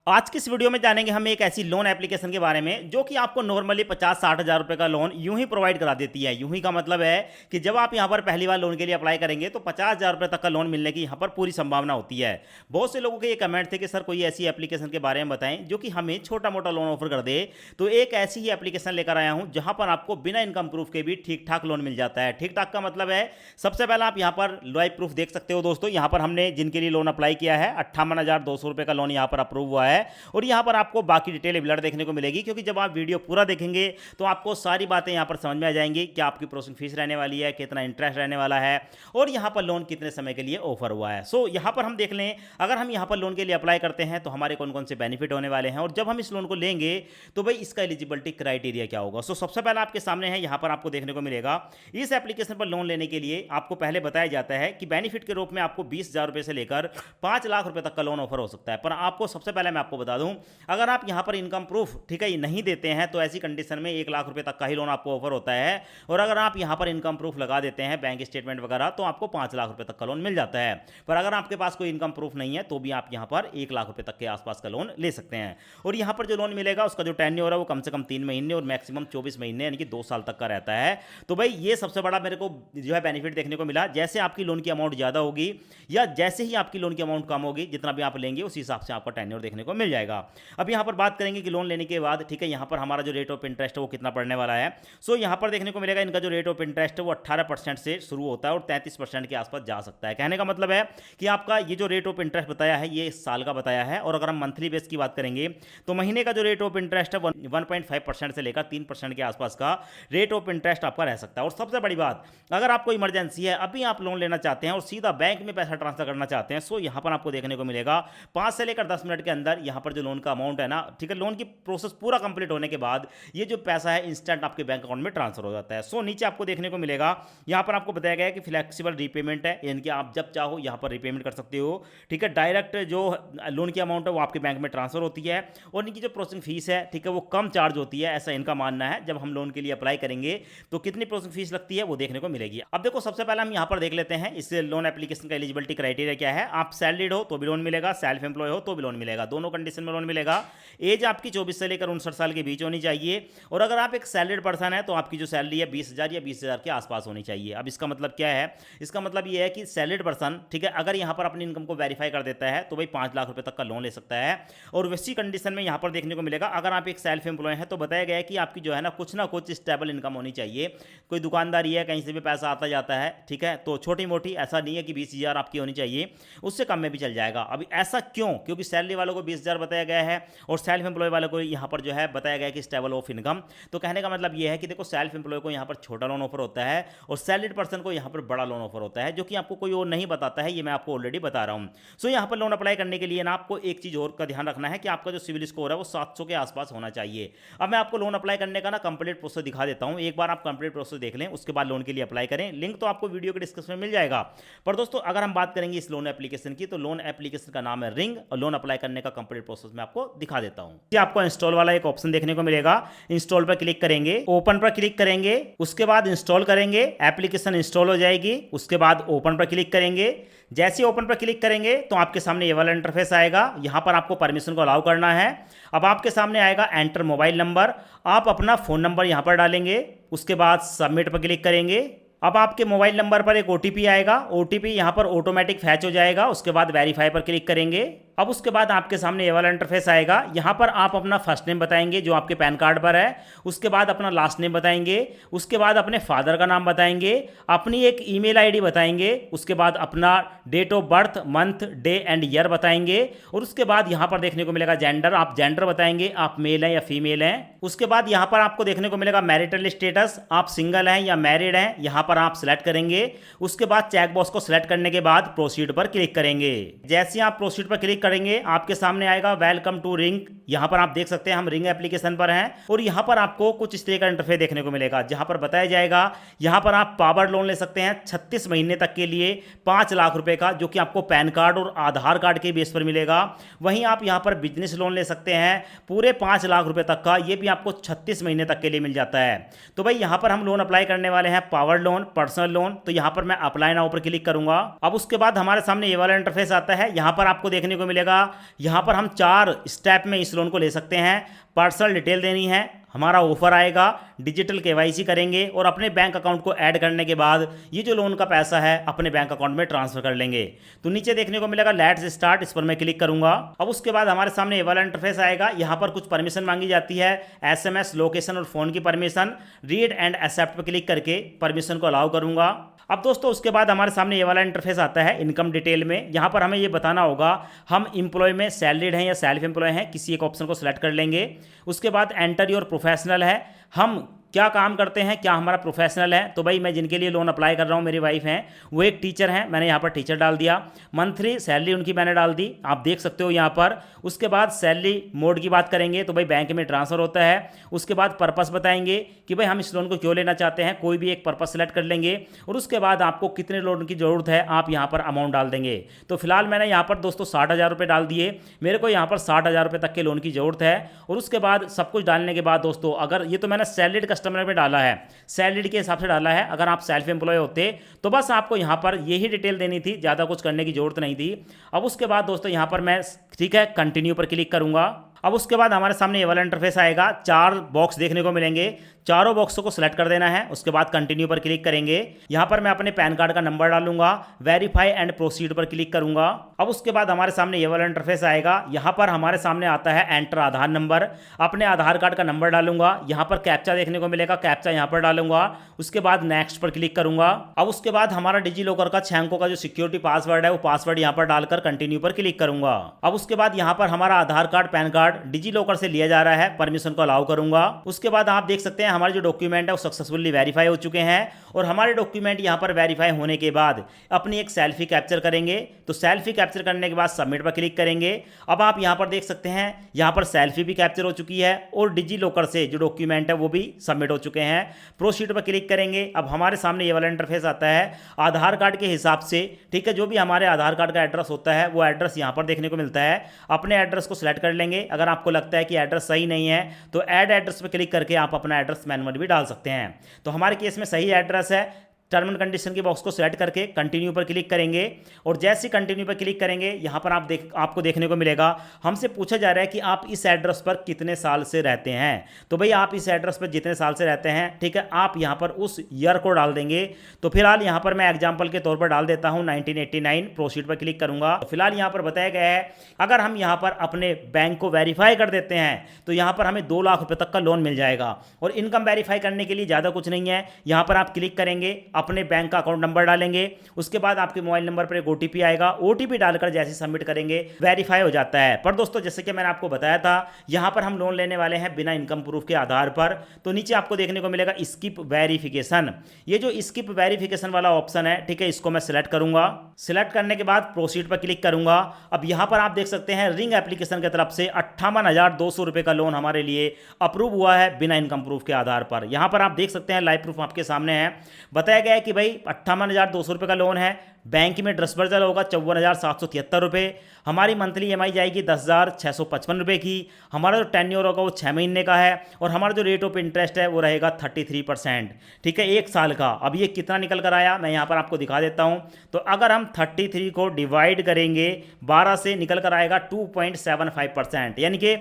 आज की इस वीडियो में जानेंगे हम एक ऐसी लोन एप्लीकेशन के बारे में जो कि आपको नॉर्मली 50-60 हज़ार रुपए का लोन यूं ही प्रोवाइड करा देती है। यूं ही का मतलब है कि जब आप यहां पर पहली बार लोन के लिए अप्लाई करेंगे तो 50,000 रुपए तक का लोन मिलने की यहां पर पूरी संभावना होती है। बहुत से लोगों के ये कमेंट थे कि सर कोई ऐसी एप्लीकेशन के बारे में बताएं जो कि हमें छोटा मोटा लोन ऑफर कर दे। तो एक ऐसी ही एप्लीकेशन लेकर आया हूं जहां पर आपको बिना इनकम प्रूफ के भी ठीक ठाक लोन मिल जाता है। ठीक ठाक का मतलब है, सबसे पहले आप यहां पर लाइव प्रूफ देख सकते हो दोस्तों। यहां पर हमने जिनके लिए लोन अप्लाई किया है 58,200 रुपए का लोन यहां पर अप्रूव हुआ है और यहां पर आपको बाकी डिटेल ब्लर देखने को मिलेगी, क्योंकि जब आप वीडियो पूरा देखेंगे तो आपको सारी बातें यहां पर समझ में आ जाएंगी। क्या आपकी प्रोसेसिंग फीस रहने वाली है, कितना इंटरेस्ट रहने वाला है और यहां पर लोन कितने समय के लिए ऑफर हुआ है। सो यहां पर हम देख लें, अगर हम यहां पर लोन के लिए अप्लाई करते हैं तो हमारे कौन कौन से बेनिफिट होने वाले हैं और जब हम इस लोन को लेंगे तो भाई इसका एलिजिबिलिटी क्राइटेरिया क्या होगा। सो सबसे पहले आपके सामने है, यहां पर आपको देखने को मिलेगा इस एप्लीकेशन पर लोन लेने के लिए आपको पहले बताया जाता है कि बेनिफिट के रूप में आपको 20,000 रुपए से लेकर 5 लाख रुपए तक का लोन ऑफर हो सकता है। पर आपको सबसे पहले मैं आपको बता दूं, अगर आप यहां पर इनकम प्रूफ ठीक है ये नहीं देते हैं तो ऐसी कंडीशन में 1 लाख रुपए तक का ही लोन आपको ऑफर होता है। और अगर आप यहां पर इनकम प्रूफ लगा देते हैं, बैंक स्टेटमेंट वगैरह, तो आपको 5 लाख रुपए तक का लोन मिल जाता है। पर अगर आपके पास कोई इनकम प्रूफ नहीं है तो भी आप यहां पर 1 लाख रुपए तक के आसपास का लोन ले सकते हैं। और यहां पर जो लोन मिलेगा उसका जो टेन्योर है वो कम से कम 3 महीने और मैक्सिमम 24 महीने यानी कि 2 साल तक का रहता है। तो भाई ये सबसे बड़ा मेरे को जो है बेनिफिट देखने को मिला। जैसे आपकी लोन की अमाउंट ज़्यादा होगी या जैसे ही आपकी लोन की अमाउंट कम होगी, जितना भी आप लेंगे उस हिसाब से आपका टेन्योर देखने को मिल जाएगा। अब यहां पर बात करेंगे कि लोन लेने के बाद ठीक है यहां पर हमारा जो रेट ऑफ इंटरेस्ट है वो कितना पड़ने वाला है। सो यहां पर देखने को मिलेगा इनका जो रेट ऑफ इंटरेस्ट है वो 18% से शुरू होता है और 33% के आसपास जा सकता है। कहने का मतलब है कि आपका ये जो रेट ऑफ इंटरेस्ट बताया है ये इस साल का बताया है। और अगर हम मंथली बेस की बात करेंगे तो महीने का जो रेट ऑफ इंटरेस्ट है 1.5% से लेकर 3% के आसपास का रेट ऑफ इंटरेस्ट आपका रह सकता है। और सबसे बड़ी बात, अगर आपको इमरजेंसी है, अभी आप लोन लेना चाहते हैं और सीधा बैंक में पैसा ट्रांसफर करना चाहते हैं, सो यहां पर आपको देखने को मिलेगा 5 से लेकर 10 मिनट के अंदर यहां पर जो लोन का अमाउंट है ना, ठीक है, लोन की प्रोसेस पूरा कंप्लीट होने के बाद ये जो पैसा है इंस्टेंट आपके बैंक अकाउंट में ट्रांसफर हो जाता है। सो नीचे आपको देखने को मिलेगा, यहां पर आपको बताया गया है कि फ्लेक्सिबल रीपेमेंट है, यानी कि आप जब चाहो यहां पर रीपेमेंट कर सकते हो। ठीक है, डायरेक्ट जो लोन की अमाउंट है वो आपके बैंक में ट्रांसफर होती है और इनकी जो प्रोसेसिंग फीस है ठीक है वो कम चार्ज होती है, ऐसा इनका मानना है। जब हम लोन के लिए अप्लाई करेंगे तो कितनी प्रोसेसिंग फीस लगती है वो देखने को मिलेगी। अब देखो सबसे पहले हम यहां पर देख लेते हैं इस लोन एप्लीकेशन का एलिजिबिलिटी क्राइटेरिया क्या है। आप सैलरीड हो तो भी लोन मिलेगा, सेल्फ एम्प्लॉय हो तो भी लोन मिलेगा, दोनों कंडीशन में लोन मिलेगा। एज आपकी 24 से लेकर 59 साल के बीच होनी चाहिए और अगर आप एक सैलरीड पर्सन है तो आपकी जो सैलरी है 20,000 या 20,000 के आसपास होनी चाहिए। अब इसका मतलब क्या है, इसका मतलब ये है कि सैलरीड पर्सन ठीक है अगर यहां पर अपनी इनकम को वेरीफाई कर देता है तो भाई 5 लाख रुपए तक का लोन ले सकता है। और वैसी कंडीशन में यहां पर देखने को मिलेगा अगर आप एक सेल्फ एम्प्लॉय है तो बताया गया है कि आपकी जो है ना कुछ स्टेबल इनकम होनी चाहिए। कोई दुकानदारी है, कहीं से भी पैसा आता जाता है ठीक है, तो छोटी मोटी, ऐसा नहीं है कि 20,000 आपकी होनी चाहिए, उससे कम में भी चल जाएगा। अभी ऐसा क्यों, क्योंकि सैलरी वालों को 20,000 बताया गया है और सेल्फ एम्प्लॉय वालों को यहां पर जो है बताया गया है कि स्टेबल ऑफ इनकम। तो कहने का मतलब यह है कि देखो सेल्फ एम्प्लॉय को यहां पर छोटा लोन ऑफर होता है और सैलरीड पर्सन को यहां पर बड़ा लोन ऑफर होता है, जो कि आपको कोई और नहीं बताता है, ये मैं आपको ऑलरेडी बता रहा हूं। सो यहां पर लोन अप्लाई करने के लिए ना आपको एक चीज और का ध्यान रखना है कि आपका जो सिविल स्कोर है वो 700 के आसपास होना चाहिए। अब मैं आपको लोन अप्लाई करने का ना कंप्लीट प्रोसेस दिखा देता हूं, एक बार आप कंप्लीट प्रोसेस देख लें, उसके बाद लोन के लिए अप्लाई करें। लिंक तो आपको वीडियो के डिस्क्रिप्शन में मिल जाएगा। पर दोस्तों अगर हम बात करेंगे इस लोन एप्लीकेशन की, तो लोन एप्लीकेशन का नाम है रिंग और लोन अप्लाई करने का कंप्लीट प्रोसेस मैं आपको दिखा देता हूं। आपको इंस्टॉल वाला एक ऑप्शन देखने को मिलेगा, इंस्टॉल पर क्लिक करेंगे, ओपन पर क्लिक करेंगे, उसके बाद इंस्टॉल करेंगे, एप्लीकेशन इंस्टॉल हो जाएगी। उसके बाद ओपन पर क्लिक करेंगे, जैसे ओपन पर क्लिक करेंगे तो आपके सामने ये वाला इंटरफेस आएगा। यहां पर आपको परमिशन को अलाउ करना है। अब आपके सामने आएगा एंटर मोबाइल नंबर, आप अपना फोन नंबर यहां पर डालेंगे, उसके बाद सबमिट पर क्लिक करेंगे। अब आपके मोबाइल नंबर पर एक ओटीपी आएगा, ओटीपी यहां पर ऑटोमेटिक फैच हो जाएगा। उसके बाद वेरीफाई पर क्लिक करेंगे। अब उसके बाद आपके सामने ये वाला इंटरफेस आएगा, यहां पर आप अपना फर्स्ट नेम बताएंगे जो आपके पैन कार्ड पर है, उसके बाद अपना लास्ट नेम बताएंगे, उसके बाद अपने फादर का नाम बताएंगे, अपनी एक ईमेल आईडी बताएंगे, उसके बाद अपना date of birth, month, day and year बताएंगे और उसके बाद यहां पर देखने को मिलेगा जेंडर, आप जेंडर बताएंगे, आप मेल हैं या फीमेल हैं। उसके बाद यहां पर आपको देखने को मिलेगा मैरिटल स्टेटस, आप सिंगल हैं या मैरिड हैं, यहां पर आप सिलेक्ट करेंगे। उसके बाद चेक बॉक्स को सिलेक्ट करने के बाद प्रोसीड पर क्लिक करेंगे। जैसे आप प्रोसीड पर क्लिक करेंगे आपके सामने आएगा वेलकम टू रिंग यहाँ पर आप देख सकते हैं हम रिंग एप्लीकेशन पर हैं और यहाँ पर आपको कुछ इस तरह का इंटरफेस देखने को मिलेगा, जहाँ पर बताया जाएगा यहाँ पर आप पावर लोन ले सकते हैं 36 महीने तक के लिए 5 लाख रुपए का, जो कि आपको पैन कार्ड और आधार कार्ड के बेस पर मिलेगा। वहीं आप यहाँ पर बिजनेस लोन ले सकते हैं पूरे 5 लाख रुपए तक का, ये भी आपको 36 महीने तक के लिए मिल जाता है। तो भाई यहाँ पर हम लोन अप्लाई करने वाले हैं पावर लोन, पर्सनल लोन। तो यहाँ पर मैं अप्लाई नाउ पर क्लिक करूंगा। अब उसके बाद हमारे सामने ये वाला इंटरफेस आता है। यहाँ पर आपको देखने को मिलेगा यहाँ पर हम 4 स्टेप में इस लोन को ले सकते हैं। पर्सनल डिटेल देनी है, हमारा ऑफर आएगा, डिजिटल केवाईसी करेंगे और अपने बैंक अकाउंट को ऐड करने के बाद ये जो लोन का पैसा है अपने बैंक अकाउंट में ट्रांसफर कर लेंगे। तो नीचे देखने को मिलेगा लेट्स स्टार्ट, इस पर मैं क्लिक करूंगा। अब उसके बाद हमारे सामने ये वाला इंटरफेस आएगा। यहाँ पर कुछ परमिशन मांगी जाती है, SMS, लोकेशन और फोन की परमिशन। रीड एंड एक्सेप्ट पर क्लिक करके परमिशन को अलाउ करूंगा। अब दोस्तों उसके बाद हमारे सामने ये वाला इंटरफेस आता है इनकम डिटेल में। यहाँ पर हमें ये बताना होगा हम एम्प्लॉय में सैलरीड हैं या सेल्फ एम्प्लॉय हैं, किसी एक ऑप्शन को सिलेक्ट कर लेंगे। उसके बाद एंटर योर प्रोफेशनल है, हम क्या काम करते हैं, क्या हमारा प्रोफेशनल है। तो भाई मैं जिनके लिए लोन अप्लाई कर रहा हूँ, मेरी वाइफ हैं, वो एक टीचर हैं, मैंने यहाँ पर टीचर डाल दिया। मंथली सैलरी उनकी मैंने डाल दी, आप देख सकते हो यहाँ पर। उसके बाद सैलरी मोड की बात करेंगे तो भाई बैंक में ट्रांसफ़र होता है। उसके बाद पर्पस बताएंगे कि भाई हम इस लोन को क्यों लेना चाहते हैं, कोई भी एक पर्पस सेलेक्ट कर लेंगे। और उसके बाद आपको कितने लोन की ज़रूरत है आप यहाँ पर अमाउंट डाल देंगे। तो फिलहाल मैंने यहाँ पर दोस्तों 60,000 रुपये डाल दिए, मेरे को यहाँ पर 60,000 रुपये तक के लोन की ज़रूरत है। और उसके बाद सब कुछ डालने के बाद दोस्तों, अगर ये तो मैंने सैलरीड कस्टमर में डाला है, सैलरी के हिसाब से डाला है। अगर आप सेल्फ एम्प्लॉय होते तो बस आपको यहाँ पर यही डिटेल देनी थी, ज़्यादा कुछ करने की जरूरत नहीं थी। अब उसके बाद दोस्तों यहाँ पर मैं ठीक है कंटिन्यू पर क्लिक करूँगा। अब उसके बाद हमारे सामने ये वाला इंटरफेस आएगा, 4 बॉक्स देखने को मिलेंगे, चारों बॉक्सों को सिलेक्ट कर देना है। उसके बाद कंटिन्यू पर क्लिक करेंगे। यहाँ पर मैं अपने पैन कार्ड का नंबर डालूंगा, वेरीफाई एंड प्रोसीड पर क्लिक करूंगा। अब उसके बाद हमारे सामने ये वाला इंटरफेस आएगा। यहाँ पर हमारे सामने आता है एंटर आधार नंबर, अपने आधार कार्ड का नंबर डालूंगा। यहाँ पर कैप्चा देखने को मिलेगा, कैप्चा यहाँ पर डालूंगा। उसके बाद नेक्स्ट पर क्लिक करूंगा। अब उसके बाद हमारा डिजी लॉकर का 6 अंकों का जो सिक्योरिटी पासवर्ड है वो पासवर्ड यहाँ पर डालकर कंटिन्यू पर क्लिक करूंगा। अब उसके बाद यहाँ पर हमारा आधार card, pan card digi locker से लिया जा रहा है, परमिशन को अलाउ करूंगा। उसके बाद आप देख सकते हैं हमारे जो डॉक्यूमेंट है वो सक्सेसफुली वेरीफाई हो चुके हैं। और हमारे डॉक्यूमेंट यहाँ पर वेरीफाई होने के बाद अपनी एक सेल्फी कैप्चर करेंगे। तो सेल्फी कैप्चर करने के बाद सबमिट पर क्लिक करेंगे। अब आप यहाँ पर देख सकते हैं यहाँ पर सेल्फी भी कैप्चर हो चुकी है और डिजी लॉकर से जो डॉक्यूमेंट है वो भी सबमिट हो चुके हैं। प्रोसीड पर क्लिक करेंगे। अब हमारे सामने ये वाला इंटरफेस आता है आधार कार्ड के हिसाब से, ठीक है, जो भी हमारे आधार कार्ड का एड्रेस होता है वो एड्रेस यहाँ पर देखने को मिलता है। अपने एड्रेस को सिलेक्ट कर लेंगे। अगर आपको लगता है कि एड्रेस सही नहीं है तो ऐड एड्रेस पर क्लिक करके आप अपना एड्रेस मैनुअली भी डाल सकते हैं। तो हमारे केस में सही एड्रेस है। टर्म एंड कंडीशन के बॉक्स को सिलेक्ट करके कंटिन्यू पर क्लिक करेंगे। और जैसे कंटिन्यू पर क्लिक करेंगे यहाँ पर आपको देखने को मिलेगा हमसे पूछा जा रहा है कि आप इस एड्रेस पर कितने साल से रहते हैं। तो भाई आप इस एड्रेस पर जितने साल से रहते हैं, ठीक है, आप यहाँ पर उस ईयर को डाल देंगे। तो फिलहाल यहाँ पर मैं एग्जाम्पल के तौर पर डाल देता हूँ 1989। प्रोसीड पर क्लिक करूँगा। तो फिलहाल यहाँ पर बताया गया है अगर हम यहाँ पर अपने बैंक को वेरीफाई कर देते हैं तो यहाँ पर हमें 2 लाख रुपये तक का लोन मिल जाएगा। और इनकम वेरीफाई करने के लिए ज़्यादा कुछ नहीं है, यहाँ पर आप क्लिक करेंगे, अपने बैंक का अकाउंट नंबर डालेंगे। उसके बाद आपके मोबाइल नंबर पर एक OTP आएगा, OTP डालकर जैसे सबमिट करेंगे वेरीफाई हो जाता है। पर दोस्तों जैसे कि मैंने आपको बताया था यहां पर हम लोन लेने वाले हैं बिना इनकम प्रूफ के आधार पर। तो नीचे आपको देखने को मिलेगा स्किप वेरिफिकेशन। ये जो स्किप वेरिफिकेशन वाला ऑप्शन है, ठीक है, इसको मैं सिलेक्ट करूंगा। सिलेक्ट करने के बाद प्रोसीड पर क्लिक करूंगा। अब यहां पर आप देख सकते हैं रिंग एप्लीकेशन की तरफ से 58,200 रुपए का लोन हमारे लिए अप्रूव हुआ है बिना इनकम प्रूफ के आधार पर। यहां पर आप देख सकते हैं लाइव प्रूफ आपके सामने है। बताया गया है कि भाई 58,200 रुपये का लोन है। बैंक में डिस्बर्सल होगा 54,773 रुपये। हमारी मंथली EMI जाएगी 10,655 रुपये की। हमारा जो टेन्योर होगा वो 6 महीने का है। और हमारा जो रेट ऑफ इंटरेस्ट है वो रहेगा 33%, ठीक है, 1 साल का। अब ये कितना निकल कर आया मैं यहाँ पर आपको दिखा देता हूँ। तो अगर हम 33 को डिवाइड करेंगे 12 से निकल कर आएगा 2.75%, यानी कि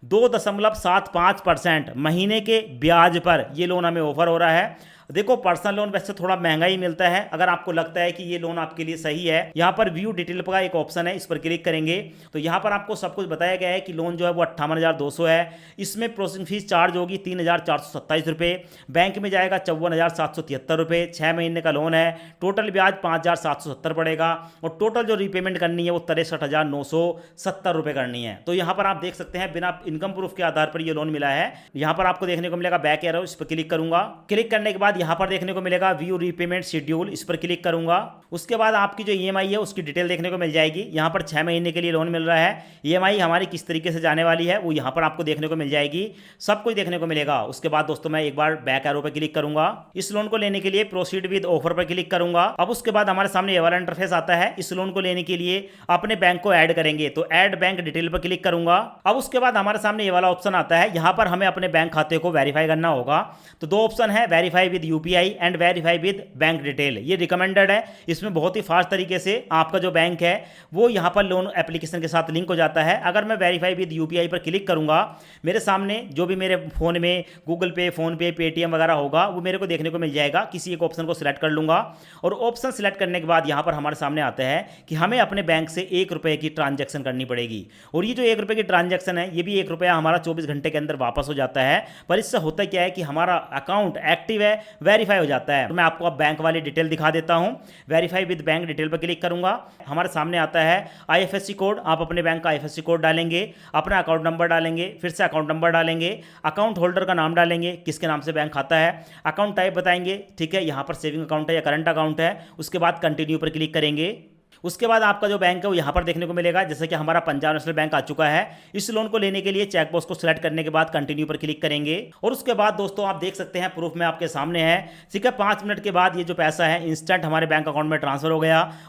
2.75% महीने के ब्याज पर ये लोन हमें ऑफर हो रहा है। देखो पर्सनल लोन वैसे थोड़ा महंगा ही मिलता है। अगर आपको लगता है कि ये लोन आपके लिए सही है, यहाँ पर व्यू डिटेल का एक ऑप्शन है, इस पर क्लिक करेंगे तो यहाँ पर आपको सब कुछ बताया गया है कि लोन जो है वो 58,200 है। इसमें प्रोसेसिंग फीस चार्ज होगी 3,427 रुपये। बैंक में जाएगा 54,773 रुपये। 6 महीने का लोन है। टोटल ब्याज 5,770 पड़ेगा। और टोटल जो रीपेमेंट करनी है वो 63,970 रुपये करनी है। तो यहाँ पर आप देख सकते हैं बिना इनकम प्रूफ के आधार पर ये लोन मिला है। यहाँ पर आपको देखने को मिलेगा बैक एरो, इस पर क्लिक करूंगा। क्लिक करने के बाद यहाँ पर देखने को मिलेगा व्यू रीपेमेंट शेड्यूल, इस पर क्लिक करूंगा। उसके बाद आपकी जो ईएमआई है उसकी डिटेल देखने को मिल जाएगी। यहाँ पर 6 महीने के लिए लोन मिल रहा है। ईएमआई हमारी किस तरीके से जाने वाली है वो यहाँ पर आपको देखने को मिल जाएगी, सब कुछ देखने को मिलेगा। उसके बाद दोस्तों मैं एक बार बैक एरो पर क्लिक करूंगा। इस लोन को लेने के लिए प्रोसीड विद ऑफर पर क्लिक करूंगा। अब उसके बाद हमारे सामने ये वाला इंटरफेस आता है। इस लोन को लेने के लिए अपने बैंक को ऐड करेंगे, तो ऐड बैंक डिटेल पर क्लिक करूंगा। अब उसके बाद हमारे सामने ये वाला ऑप्शन आता है। यहाँ पर हमें अपने बैंक खाते को वेरीफाई करना होगा। तो दो ऑप्शन है, verify with UPI and verify with bank detail. ये रिकमेंडेड है, इसमें बहुत ही फास्ट तरीके से आपका जो बैंक है वो यहाँ पर लोन एप्लीकेशन के साथ लिंक हो जाता है। अगर मैं वेरीफाई विद यूपीआई पर क्लिक करूंगा, मेरे सामने जो भी मेरे फोन में गूगल पे, फोन पे, पेटीएम वगैरह होगा वो मेरे को देखने को मिल जाएगा। किसी एक ऑप्शन को सिलेक्ट कर लूंगा और ऑप्शन सिलेक्ट करने के बाद यहाँ पर हमारे सामने आता है कि हमें अपने बैंक से 1 रुपये की ट्रांजैक्शन करनी पड़ेगी। और ये जो 1 रुपये की ट्रांजैक्शन है ये भी 1 रुपया हमारा 24 घंटे के अंदर वापस हो जाता है। पर इससे होता क्या है कि हमारा अकाउंट एक्टिव है, वेरीफाई हो जाता है। तो मैं आपको अब बैंक वाली डिटेल दिखा देता हूं। वेरीफाई विद बैंक डिटेल पर क्लिक करूंगा। हमारे सामने आता है आईएफएससी कोड। आप अपने बैंक का आईएफएससी कोड डालेंगे, अपना अकाउंट नंबर डालेंगे, फिर से अकाउंट नंबर डालेंगे, अकाउंट होल्डर का नाम डालेंगे, किसके नाम से बैंक खाता है, अकाउंट टाइप बताएंगे, ठीक है, यहाँ पर सेविंग अकाउंट है या करंट अकाउंट है। उसके बाद कंटिन्यू पर क्लिक करेंगे। उसके बाद आपका जो बैंक है वो यहाँ पर देखने को मिलेगा, जैसे कि हमारा पंजाब नेशनल बैंक आ चुका है। इस लोन को लेने के लिए चेकबॉक्स को सिलेक्ट करने के बाद कंटिन्यू पर क्लिक करेंगे। और उसके बाद दोस्तों आप देख सकते हैं प्रूफ में आपके सामने है, ठीक है, 5 मिनट के बाद ये जो पैसा है इंस्टेंट हमारे बैंक अकाउंट में ट्रांसफर हो गया।